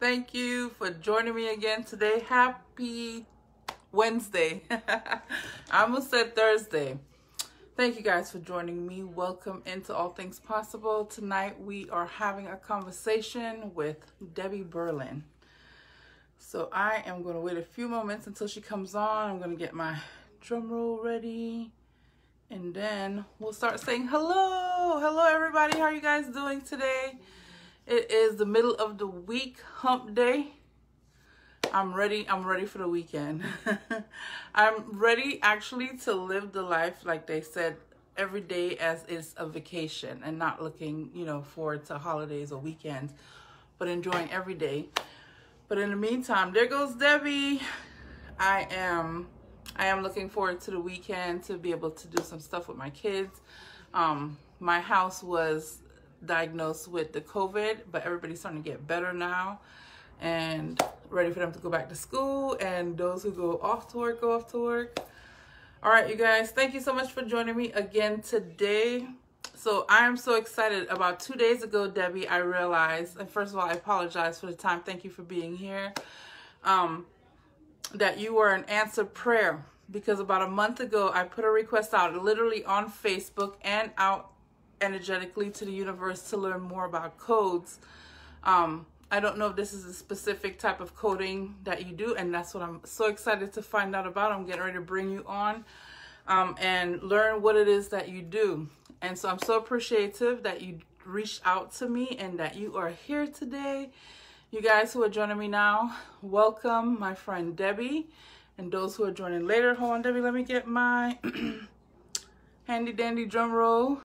Thank you for joining me again today. Happy Wednesday. I almost said Thursday. Thank you guys for joining me. Welcome into All Things Possible. Tonight we are having a conversation with Debbie Berlin. So I am going to wait a few moments until she comes on. I'm going to get my drum roll ready. And then we'll start saying hello. Hello everybody. How are you guys doing today? It is the middle of the week, hump day. I'm ready for the weekend. I'm ready actually to live the life like they said, every day as is a vacation and not looking, forward to holidays or weekends, but enjoying every day. But in the meantime, there goes Debbie. I am looking forward to the weekend to be able to do some stuff with my kids. My house was diagnosed with the COVID, but everybody's starting to get better now and ready for them to go back to school, and those who go off to work, go off to work. All right, you guys, thank you so much for joining me again today. So I am so excited. About 2 days ago, Debbie, I realized, and first of all, I apologize for the time. Thank you for being here. That you were an answered prayer, because about a month ago, I put a request out literally on Facebook and out energetically to the universe to learn more about codes. I don't know if this is a specific type of coding that you do, and that's what I'm so excited to find out about. I'm getting ready to bring you on and learn what it is that you do. And so I'm so appreciative that you reached out to me and that you are here today. You guys who are joining me now, welcome my friend Debbie. And those who are joining later, hold on, Debbie, let me get my handy dandy drum roll.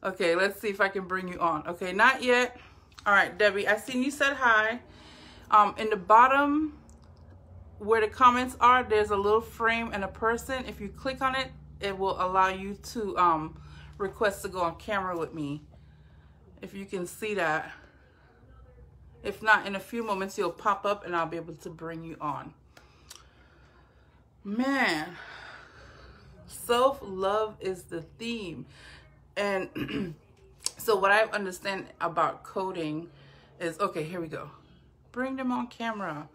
Okay, let's see if I can bring you on. Okay, not yet. All right, Debbie, I seen you said hi. In the bottom where the comments are, there's a little frame and a person. If you click on it, it will allow you to request to go on camera with me. If you can see that. If not, in a few moments, you'll pop up and I'll be able to bring you on. Man, self-love is the theme. And so what I understand about coding is, okay, here we go. Bring them on camera.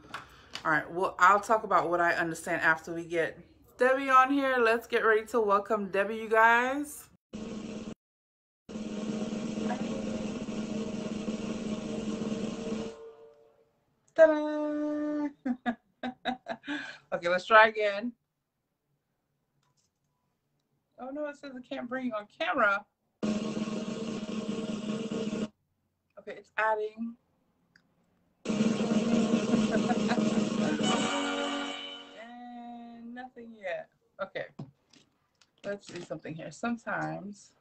All right, well, I'll talk about what I understand after we get Debbie on here. Let's get ready to welcome Debbie, you guys. Ta-da! Okay, let's try again. Oh no, it says it can't bring you on camera. Okay, it's adding. And nothing yet. Okay, let's see something here. Sometimes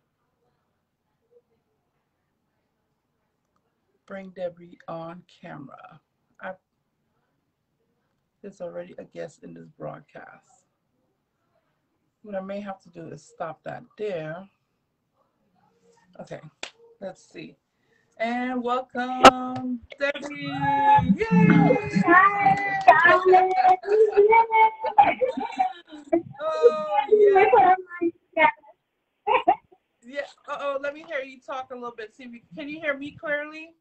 bring Debbie on camera. There's already a guest in this broadcast. What I may have to do is stop that there. Okay, let's see. And welcome, Debbie. Yay! Oh, yeah. Yeah. Uh-oh, let me hear you talk a little bit. See, can you hear me clearly?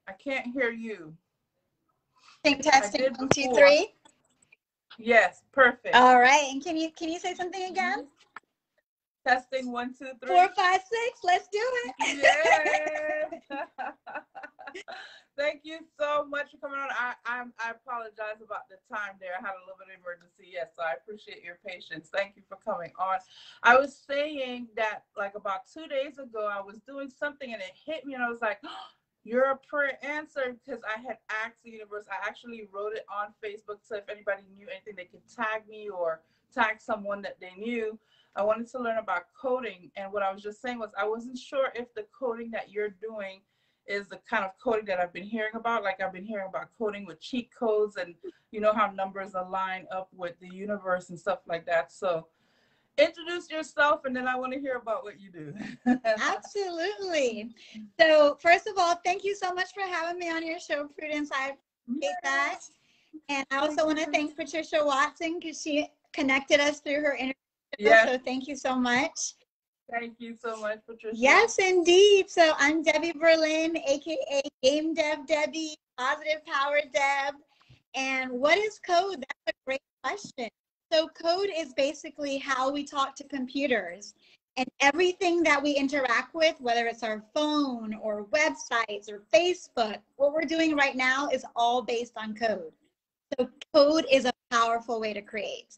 I can't hear you. Testing 1, 2, 3. Yes, perfect. All right, and can you say something again? Testing 1, 2, 3. 4, 5, 6. Let's do it. Yeah. Thank you so much for coming on. I apologize about the time there. I had a little bit of emergency. Yes, so I appreciate your patience. Thank you for coming on. I was saying that like about 2 days ago, I was doing something and it hit me, and I was like, oh, you're a prayer answer, because I had asked the universe. I actually wrote it on Facebook, so if anybody knew anything, they could tag me or tag someone that they knew. I wanted to learn about coding, and what I was just saying was I wasn't sure if the coding that you're doing is the kind of coding that I've been hearing about. Like I've been hearing about coding with cheat codes, and you know how numbers align up with the universe and stuff like that. So introduce yourself, and then I want to hear about what you do. Absolutely. So first of all, thank you so much for having me on your show, Prudence. I appreciate that. And I also want to thank Patricia Watson, because she connected us through her interview. Yeah. So thank you so much. Thank you so much, Patricia. Yes, indeed. So I'm Debbie Berlin, aka Game Dev Debbie, Positive Power Deb. And what is code? That's a great question. So code is basically how we talk to computers. And everything that we interact with, whether it's our phone or websites or Facebook, what we're doing right now is all based on code. So code is a powerful way to create.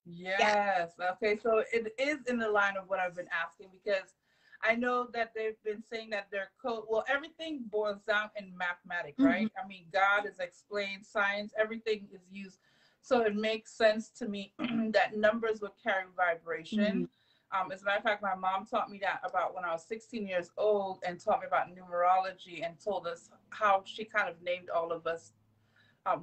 Yeah. Yes. Okay. So it is in the line of what I've been asking because I know that they've been saying that their code, well, everything boils down in mathematics, right? I mean, God is explained, science, everything is used. So it makes sense to me that numbers would carry vibration. As a matter of fact, my mom taught me that about when I was 16 years old and taught me about numerology and told us how she kind of named all of us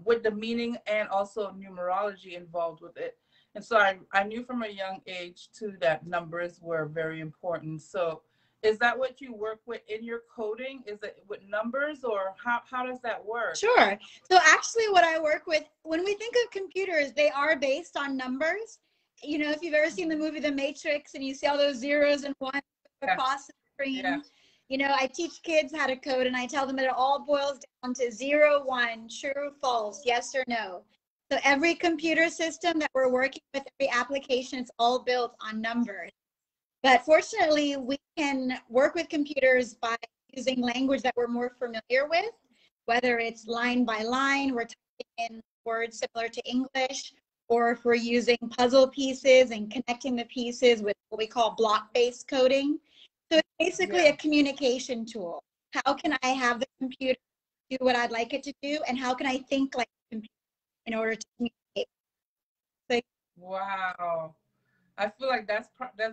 with the meaning and also numerology involved with it. And so I knew from a young age too that numbers were very important. So is that what you work with in your coding? Is it with numbers or how does that work? Sure. So actually what I work with, when we think of computers, they are based on numbers. You know, if you've ever seen the movie The Matrix and you see all those zeros and ones across the screen, you know, I teach kids how to code and I tell them that it all boils down to 0, 1, true, false, yes or no. So every computer system that we're working with, every application, it's all built on numbers. But fortunately, we can work with computers by using language that we're more familiar with, whether it's line by line, we're typing in words similar to English, or if we're using puzzle pieces and connecting the pieces with what we call block-based coding. So it's basically a communication tool. How can I have the computer do what I'd like it to do, and how can I think like a computer in order to communicate? So, Wow. I feel like that's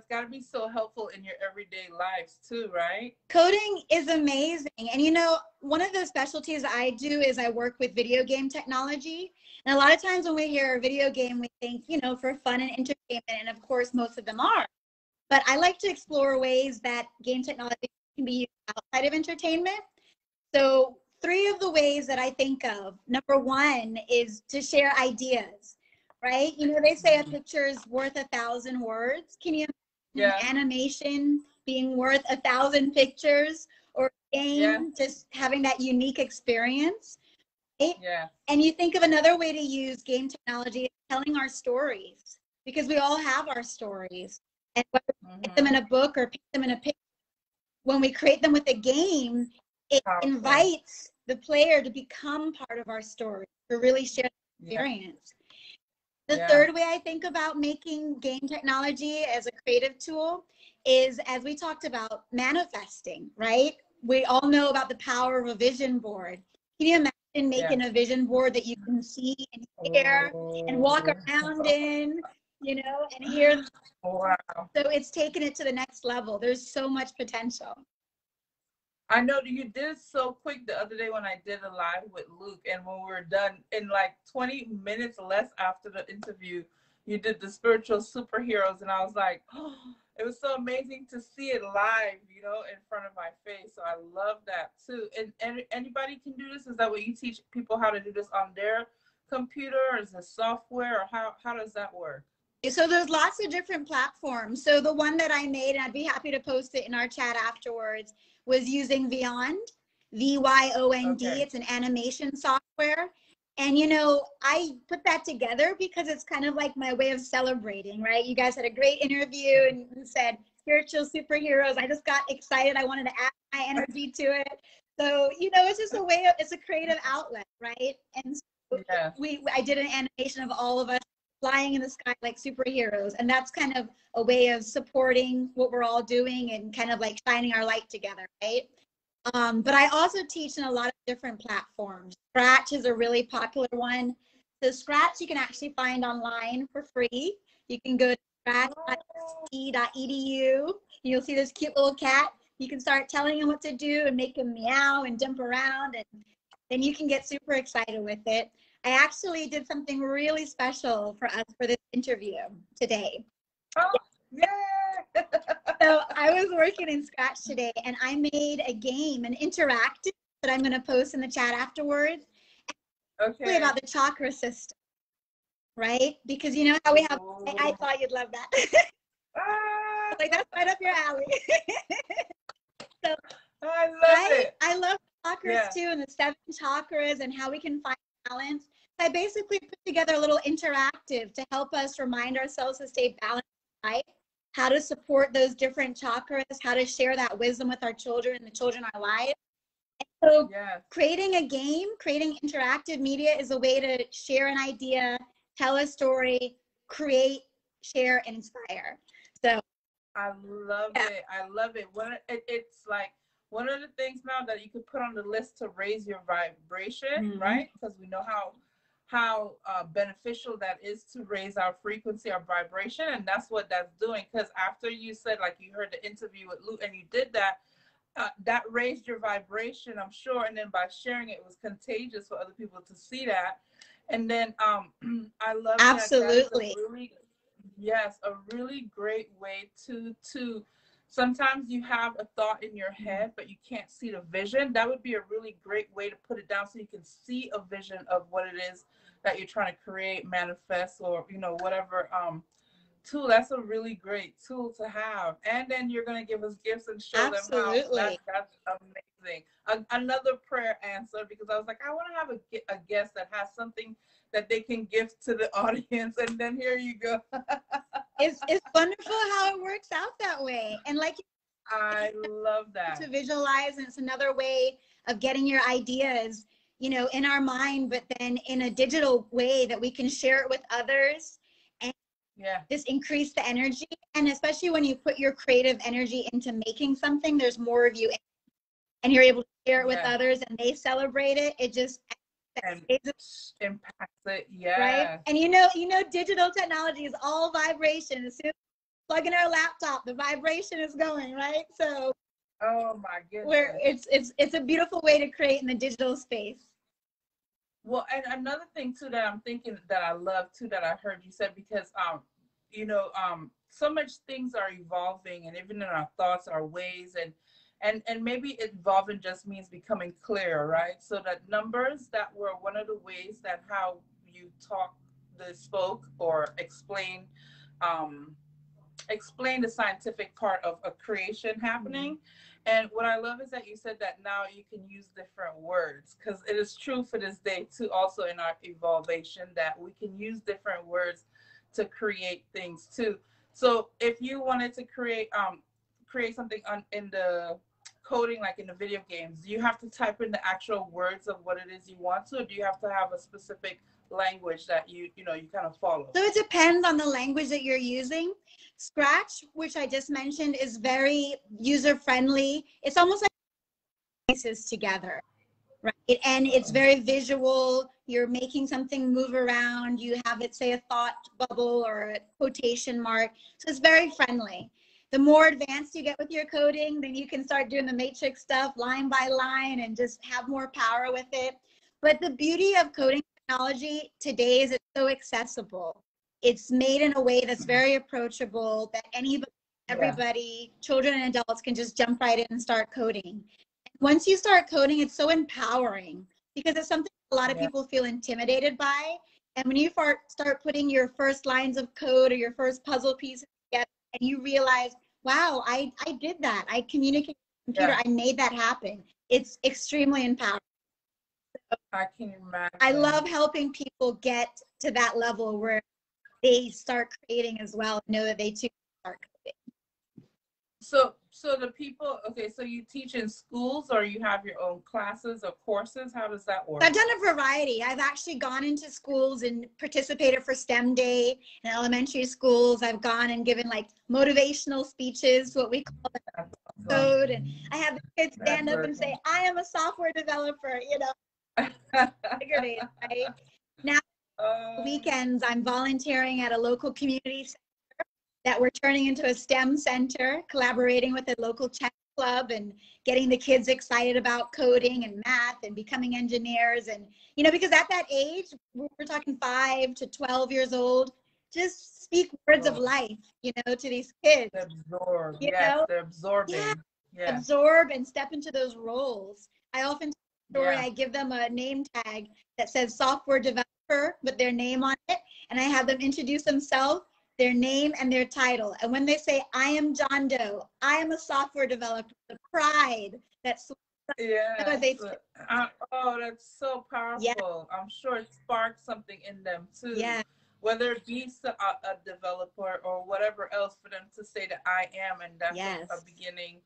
got to be so helpful in your everyday lives too, right? coding is amazing. And you know, one of the specialties I do is I work with video game technology. And a lot of times when we hear a video game, we think, you know, for fun and entertainment. And of course, most of them are. But I like to explore ways that game technology can be used outside of entertainment. So 3 of the ways that I think of, number 1 is to share ideas, right? You know, they say a picture is worth 1,000 words. Can you imagine an animation being worth 1,000 pictures, or a game just having that unique experience? Right? And you think of another way to use game technology, telling our stories, because we all have our stories. And whether we put them in a book or put them in a picture, when we create them with a game, it invites the player to become part of our story, to really share the experience. The third way I think about making game technology as a creative tool is, as we talked about, manifesting, right? We all know about the power of a vision board. Can you imagine making a vision board that you can see and hear and walk around in, you know, and hear? Wow. So it's taken it to the next level. There's so much potential. I know that you did so quick the other day when I did a live with Luke, and when we were done in like 20 minutes less after the interview, you did the spiritual superheroes, and I was like, oh, it was so amazing to see it live, you know, in front of my face. So I love that too. And anybody can do this? Is that what you teach people, how to do this on their computer, or is it software, or how does that work? So there's lots of different platforms. So the one that I made, and I'd be happy to post it in our chat afterwards, was using Vyond, V-Y-O-N-D. It's an animation software. And, you know, I put that together because it's kind of like my way of celebrating, right? You guys had a great interview and you said spiritual superheroes. I just got excited. I wanted to add my energy to it. So, you know, it's just a way of, it's a creative outlet, right? And so I did an animation of all of us flying in the sky like superheroes, and that's kind of a way of supporting what we're all doing and kind of like shining our light together, right? But I also teach in a lot of different platforms. Scratch is a really popular one. So Scratch you can actually find online for free. You can go to scratch.edu. You'll see this cute little cat. You can start telling him what to do and make him meow and jump around, and then you can get super excited with it. I actually did something really special for us for this interview today. Oh, yeah. So I was working in Scratch today, and I made a game, an interactive, that I'm going to post in the chat afterwards. Okay. About the chakra system, right? Because you know how we have, I thought you'd love that. Like, that's right up your alley. So I love it. I love chakras Yeah. too, and the 7 chakras and how we can find balance. I basically put together a little interactive to help us remind ourselves to stay balanced in life, how to support those different chakras, how to share that wisdom with our children and the children in our lives. And so Yes. creating a game, creating interactive media is a way to share an idea, tell a story, create, share, and inspire. So I love it. I love it. It's like one of the things now that you could put on the list to raise your vibration, right? Because we know how beneficial that is to raise our frequency, our vibration, and that's what that's doing. Because after you said, like, you heard the interview with Luke and you did that, that raised your vibration, I'm sure, and then by sharing it, it was contagious for other people to see that. And then I love absolutely. that. That is a really, yes, a really great way to sometimes you have a thought in your head, but you can't see the vision. That would be a really great way to put it down so you can see a vision of what it is that you're trying to create, manifest, or, you know, whatever tool. That's a really great tool to have. And then you're going to give us gifts and show them how that's amazing. Another prayer answer, because I was like, I want to have a guest that has something that they can gift to the audience, and then here you go. It's wonderful how it works out that way. And like, I love that. To visualize, and it's another way of getting your ideas, you know, in our mind, but then in a digital way that we can share it with others, and just increase the energy. And especially when you put your creative energy into making something, there's more of you, and you're able to share it with others, and they celebrate it. It just impacts it, right? And you know, digital technology is all vibration. As soon as we plug in our laptop, the vibration is going, right? So, oh my goodness, it's a beautiful way to create in the digital space. Well, and another thing too that I'm thinking that I love too that I heard you said, because you know, so much things are evolving, and even in our thoughts, our ways, and maybe evolving just means becoming clearer, right? So that numbers, that were one of the ways that how you spoke or explain the scientific part of a creation happening. And what I love is that you said that now you can use different words, because it is true for this day too, also in our evolution, that we can use different words to create things too. So if you wanted to create something in the coding, like in the video games, do you have to type in the actual words of what it is you want to, or do you have to have a specific language that you kind of follow? So it depends on the language that you're using. Scratch, which I just mentioned, is very user friendly. It's almost like pieces together, right? And it's very visual. You're making something move around. You have it say a thought bubble or a quotation mark. So it's very friendly. The more advanced you get with your coding, then you can start doing the matrix stuff line by line and just have more power with it. But the beauty of coding technology today is it's so accessible. It's made in a way that's very approachable, that anybody, everybody, children and adults can just jump right in and start coding. Once you start coding, it's so empowering, because it's something a lot of people feel intimidated by. And when you start putting your first lines of code or your first puzzle pieces together, and you realize, wow, I did that. I communicated with the computer. I made that happen. It's extremely empowering. I can imagine. I love helping people get to that level where they start creating as well, and know that they too start coding. So the people, okay, so you teach in schools, or you have your own classes or courses? How does that work? I've done a variety. I've actually gone into schools and participated for STEM Day in elementary schools. I've gone and given like motivational speeches, what we call the code, and I have the kids stand up and say, I am a software developer, you know. Right? Now, weekends, I'm volunteering at a local community center that we're turning into a STEM center, collaborating with a local tech club and getting the kids excited about coding and math and becoming engineers. And, you know, because at that age, we're talking 5 to 12 years old, just speak words of life, you know, to these kids. Absorb, they're absorbing. Absorb and step into those roles. I often tell the story, I give them a name tag that says software developer with their name on it, and I have them introduce themselves, their name and their title. And when they say, I am John Doe, I am a software developer, the pride that's Yes. they Oh, that's so yeah, powerful. I'm sure it sparks something in them too, yeah, whether it be a developer or whatever else, for them to say that I am, and that's a yes, beginning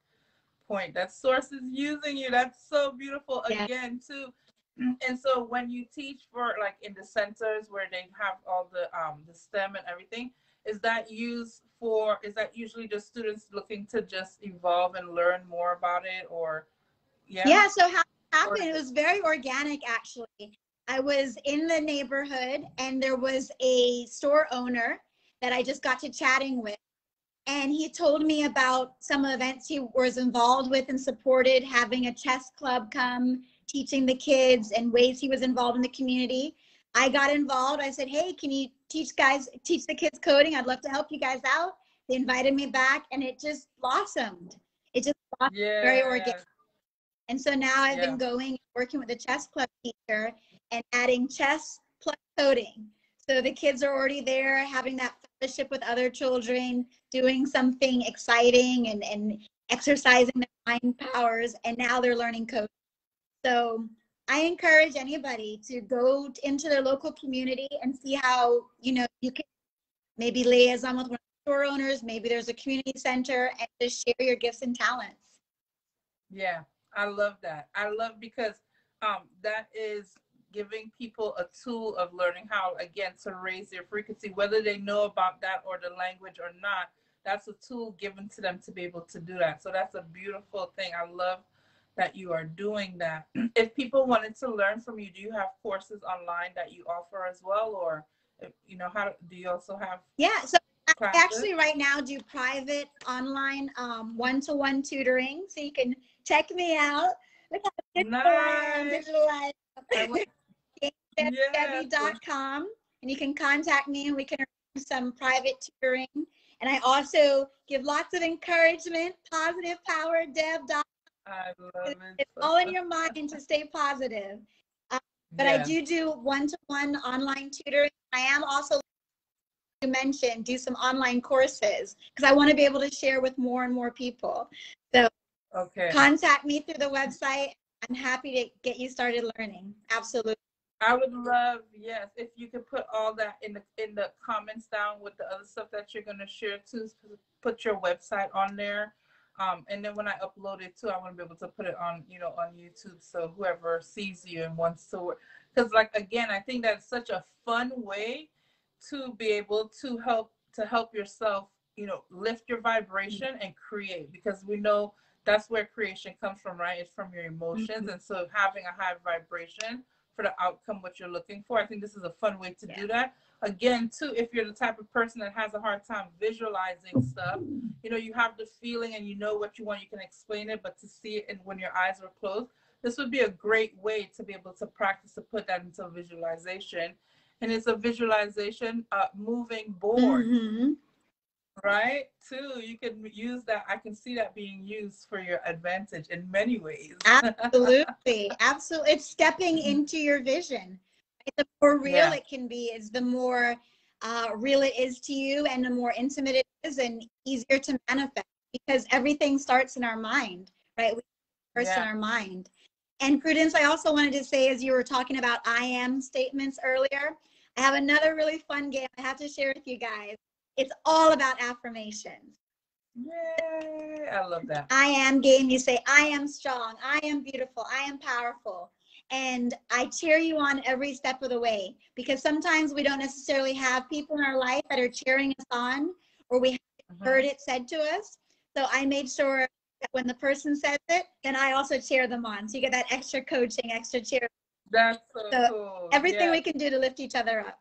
point. That source is using you. That's so beautiful yeah. again too. And so when you teach for like in the centers where they have all the STEM and everything, is that usually just students looking to just evolve and learn more about it, or yeah? Yeah, so how it Or happened, it was very organic actually. I was in the neighborhood and there was a store owner that I just got to chatting with. And he told me about some events he was involved with and supported, having a chess club come, teaching the kids, and ways he was involved in the community. I got involved. I said, hey, can you teach the kids coding? I'd love to help you guys out. They invited me back and it just blossomed. It just blossomed very organic. yeah, And so now I've yeah, been going and working with a chess club teacher and adding chess plus coding. So the kids are already there having that fellowship with other children, doing something exciting and exercising their mind powers. And now they're learning coding. So I encourage anybody to go into their local community and see how, you can maybe liaison with one of the store owners, maybe there's a community center, and just share your gifts and talents. yeah. I love that. I love because that is giving people a tool of learning how, again, to raise their frequency, whether they know about that or the language or not. That's a tool given to them to be able to do that. So that's a beautiful thing. I love that you are doing that. If people wanted to learn from you, do you have courses online that you offer as well, or how do you also have Yeah, so I classes? actually right now do private online one-to-one tutoring. So you can check me out. Look how digital I am, Nice. digital I I am. want, yes. GameDebbie.com, and you can contact me and we can arrange some private tutoring. And I also give lots of encouragement, positive power, Deb. I love It's it. all in your mind to stay positive. But I Yeah. do one-to-one online tutoring. I am also, you mentioned, do some online courses because I want to be able to share with more and more people. So Okay. contact me through the website. I'm happy to get you started learning. Absolutely. I would love, yes, if you could put all that in the comments down with the other stuff that you're gonna share too. Put your website on there, and then when I upload it too, I want to be able to put it on, on YouTube, so whoever sees you and wants to, because like again, I think that's such a fun way to be able to help yourself, lift your vibration and create, because we know that's where creation comes from, right? It's from your emotions, Mhm. and so having a high vibration for the outcome what you're looking for. I think this is a fun way to Yeah. do that. Again, too, if you're the type of person that has a hard time visualizing stuff, you have the feeling and you know what you want, you can explain it, but to see it and when your eyes are closed, this would be a great way to be able to practice to put that into visualization. And it's a visualization moving board, Mm-hmm. right? Too, you can use that. I can see that being used for your advantage in many ways. Absolutely. Absolutely. It's stepping into your vision. The more real Yeah, it can be is the more real it is to you and the more intimate it is and easier to manifest because everything starts in our mind, right? We first in yeah. our mind. And Prudence, I also wanted to say, as you were talking about I am statements earlier, I have another really fun game I have to share with you guys. It's all about affirmations. Yay! I love that. I am game, you say, I am strong, I am beautiful, I am powerful. And I cheer you on every step of the way because sometimes we don't necessarily have people in our life that are cheering us on or we haven't heard Mhm. it said to us. So I made sure that when the person says it, then I also cheer them on. So you get that extra coaching, extra cheer. That's so So cool. everything we Yes, can do to lift each other up.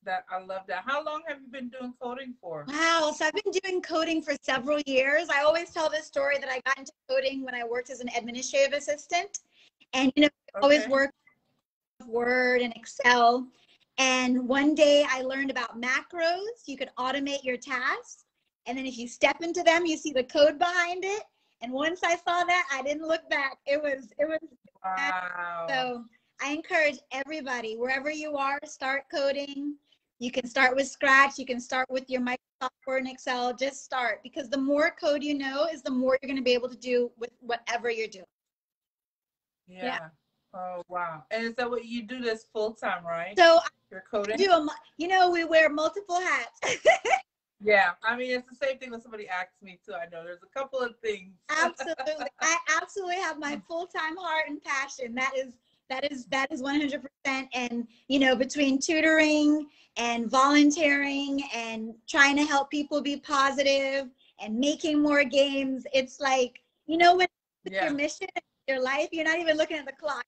that I love that. How long have you been doing coding for? Wow. So I've been doing coding for several years. I always tell this story that I got into coding when I worked as an administrative assistant. And, I always Okay. worked with Word and Excel. And one day I learned about macros. You could automate your tasks. And then if you step into them, you see the code behind it. And once I saw that, I didn't look back. It was Wow. so I encourage everybody, wherever you are, start coding. You can start with Scratch. You can start with your Microsoft Word and Excel. Just start, because the more code you know is the more you're going to be able to do with whatever you're doing. Yeah. Yeah. Oh, wow. And is that what you do this full time, right? So You're I coding? do, we wear multiple hats. Yeah. I mean, it's the same thing when somebody asks me too. I know there's a couple of things. Absolutely. I absolutely have my full-time heart and passion. That is 100%. And, between tutoring and volunteering and trying to help people be positive and making more games, it's like, when it's your Yeah. mission, your life, you're not even looking at the clock.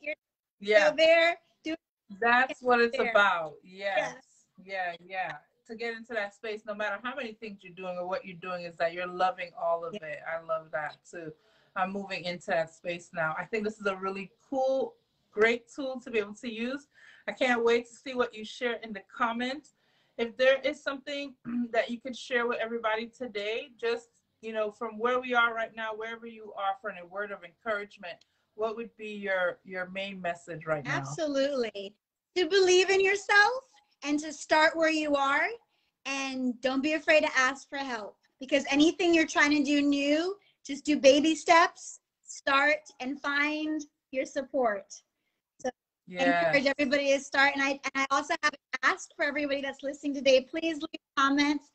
You're Yeah. there, doing That's what it's there. about. Yeah. Yes. Yeah. Yeah. To get into that space, no matter how many things you're doing or what you're doing, is that you're loving all of Yeah. it. I love that too. I'm moving into that space now. I think this is a really cool, great tool to be able to use. I can't wait to see what you share in the comments. If there is something that you could share with everybody today, just, from where we are right now, wherever you are, for a word of encouragement, what would be your main message right now? Absolutely. To believe in yourself and to start where you are, and don't be afraid to ask for help, because anything you're trying to do new, just do baby steps, start and find your support. So I Yes. encourage everybody to start. And I also have asked for everybody that's listening today, please leave comments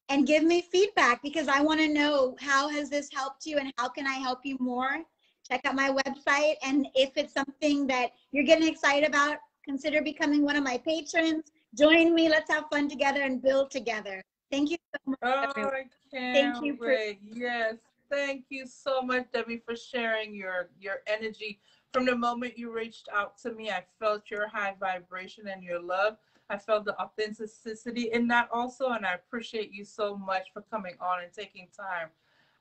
and give me feedback, because I want to know, how has this helped you and how can I help you more? Check out my website. And if it's something that you're getting excited about, consider becoming one of my patrons. Join me. Let's have fun together and build together. Thank you so much, Oh, everyone. I Thank can't you for wait. Yes. Thank you so much, Debbie, for sharing your energy. From the moment you reached out to me, I felt your high vibration and your love. I felt the authenticity in that also, and I appreciate you so much for coming on and taking time.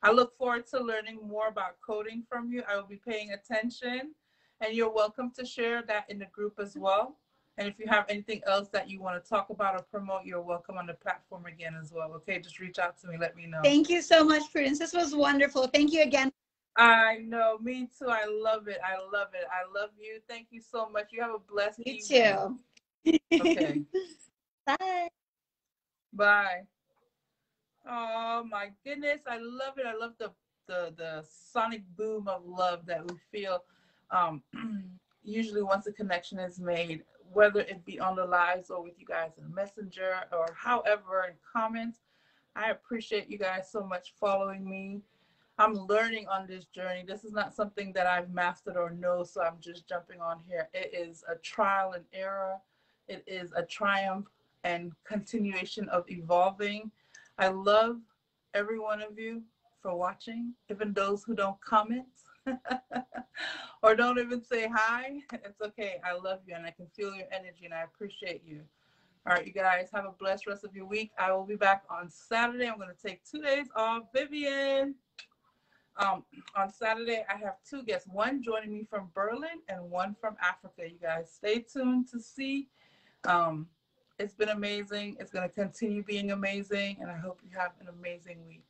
I look forward to learning more about coding from you. I will be paying attention, and you're welcome to share that in the group as well. And if you have anything else that you want to talk about or promote, you're welcome on the platform again as well. Okay, just reach out to me. Let me know. Thank you so much, Prudence. This was wonderful. Thank you again. I know. Me too. I love it. I love it. I love you. Thank you so much. You have a blessed You evening. too. Okay. Bye. Bye. Oh my goodness. I love it. I love the sonic boom of love that we feel um usually once a connection is made, whether it be on the lives or with you guys in Messenger or however in comments. I appreciate you guys so much following me. I'm learning on this journey. This is not something that I've mastered or know, so I'm just jumping on here. It is a trial and error. It is a triumph and continuation of evolving. I love every one of you for watching, even those who don't comment or don't even say hi. It's okay. I love you and I can feel your energy and I appreciate you. All right, you guys have a blessed rest of your week. I will be back on Saturday. I'm going to take 2 days off. Vivian, um, on Saturday, I have two guests, one joining me from Berlin and one from Africa. You guys stay tuned to see. Um, it's been amazing. It's going to continue being amazing. And I hope you have an amazing week.